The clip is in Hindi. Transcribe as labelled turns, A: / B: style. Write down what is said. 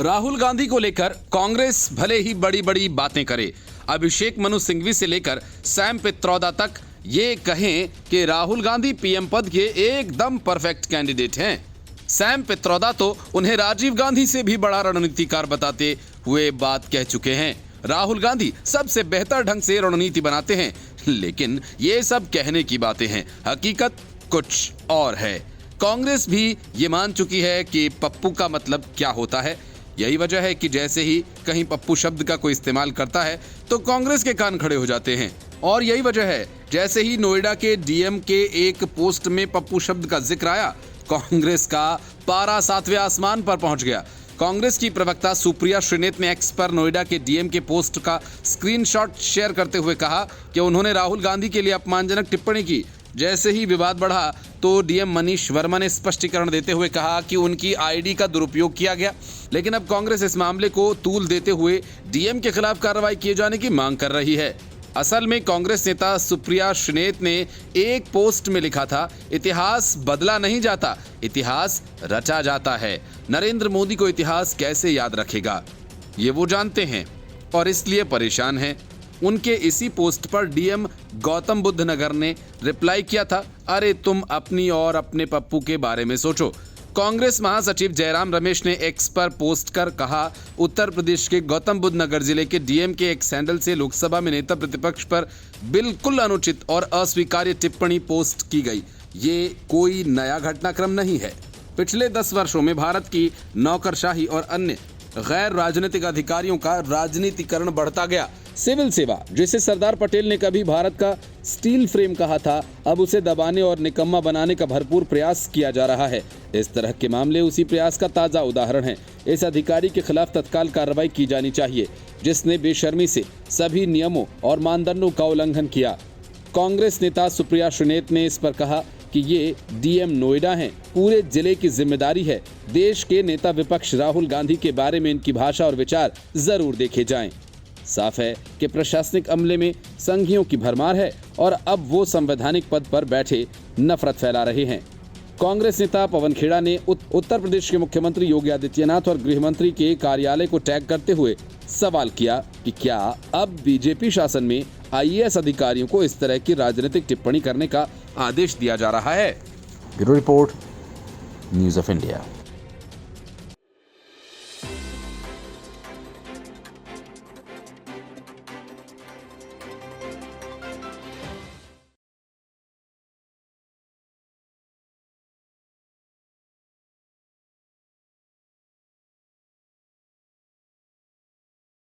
A: राहुल गांधी को लेकर कांग्रेस भले ही बड़ी बड़ी बातें करे, अभिषेक मनु सिंघवी से लेकर सैम पित्रोदा तक ये कहें कि राहुल गांधी पीएम पद के एकदम परफेक्ट कैंडिडेट हैं। सैम पित्रोदा तो उन्हें राजीव गांधी से भी बड़ा रणनीतिकार बताते हुए बात कह चुके हैं। राहुल गांधी सबसे बेहतर ढंग से रणनीति बनाते हैं, लेकिन ये सब कहने की बातें हैं, हकीकत कुछ और है। कांग्रेस भी ये मान चुकी है कि पप्पू का मतलब क्या होता है। यही वजह है कि जैसे ही कहीं पप्पू शब्द का कोई इस्तेमाल करता है तो कांग्रेस के कान खड़े हो जाते हैं। और यही वजह है जैसे ही नोएडा के डीएम के एक पोस्ट में पप्पू शब्द का जिक्र आया, कांग्रेस का पारा 7वें आसमान पर पहुंच गया। कांग्रेस की प्रवक्ता सुप्रिया श्रीनेत ने एक्स पर नोएडा के डीएम के पोस्ट का स्क्रीनशॉट शेयर करते हुए कहा कि उन्होंने राहुल गांधी के लिए अपमानजनक टिप्पणी की। जैसे ही विवाद बढ़ा तो डीएम मनीष वर्मा ने स्पष्टीकरण देते हुए कहा कि उनकी आईडी का दुरुपयोग किया गया, लेकिन अब कांग्रेस इस मामले को तूल देते हुए डीएम के खिलाफ कार्रवाई किए जाने की मांग कर रही है। असल में कांग्रेस नेता सुप्रिया श्रीनेत ने एक पोस्ट में लिखा था, इतिहास बदला नहीं जाता, इतिहास रचा जाता है। नरेंद्र मोदी को इतिहास कैसे याद रखेगा, ये वो जानते हैं और इसलिए परेशान हैं। उनके इसी पोस्ट पर डीएम गौतम बुद्ध नगर ने रिप्लाई किया था, अरे तुम अपनी और अपने पप्पू के बारे में सोचो। कांग्रेस महासचिव जयराम रमेश ने एक्स पर पोस्ट कर कहा, उत्तर प्रदेश के गौतम बुद्ध नगर जिले के डीएम के एक सैंडल से लोकसभा में नेता प्रतिपक्ष पर बिल्कुल अनुचित और अस्वीकार्य टिप्पणी पोस्ट की गई। ये कोई नया घटनाक्रम नहीं है। पिछले 10 वर्षों में भारत की नौकरशाही और अन्य गैर राजनीतिक अधिकारियों का राजनीतिकरण बढ़ता गया। सिविल सेवा, जिसे सरदार पटेल ने कभी भारत का स्टील फ्रेम कहा था, अब उसे दबाने और निकम्मा बनाने का भरपूर प्रयास किया जा रहा है। इस तरह के मामले उसी प्रयास का ताजा उदाहरण हैं। इस अधिकारी के खिलाफ तत्काल कार्रवाई की जानी चाहिए, जिसने बेशर्मी से सभी नियमों और मानदंडों का उल्लंघन किया। कांग्रेस नेता सुप्रिया श्रीनेत ने इस पर कहा कि ये डीएम नोएडा हैं, पूरे जिले की जिम्मेदारी है। देश के नेता विपक्ष राहुल गांधी के बारे में इनकी भाषा और विचार जरूर देखे जाएं। साफ है कि प्रशासनिक अमले में संघियों की भरमार है और अब वो संवैधानिक पद पर बैठे नफरत फैला रहे हैं। कांग्रेस नेता पवन खेड़ा ने उत्तर प्रदेश के मुख्यमंत्री योगी आदित्यनाथ और गृह मंत्री के कार्यालय को टैग करते हुए सवाल किया कि क्या अब बीजेपी शासन में आईएएस अधिकारियों को इस तरह की राजनीतिक टिप्पणी करने का आदेश दिया जा रहा है।
B: Bureau report, news of India.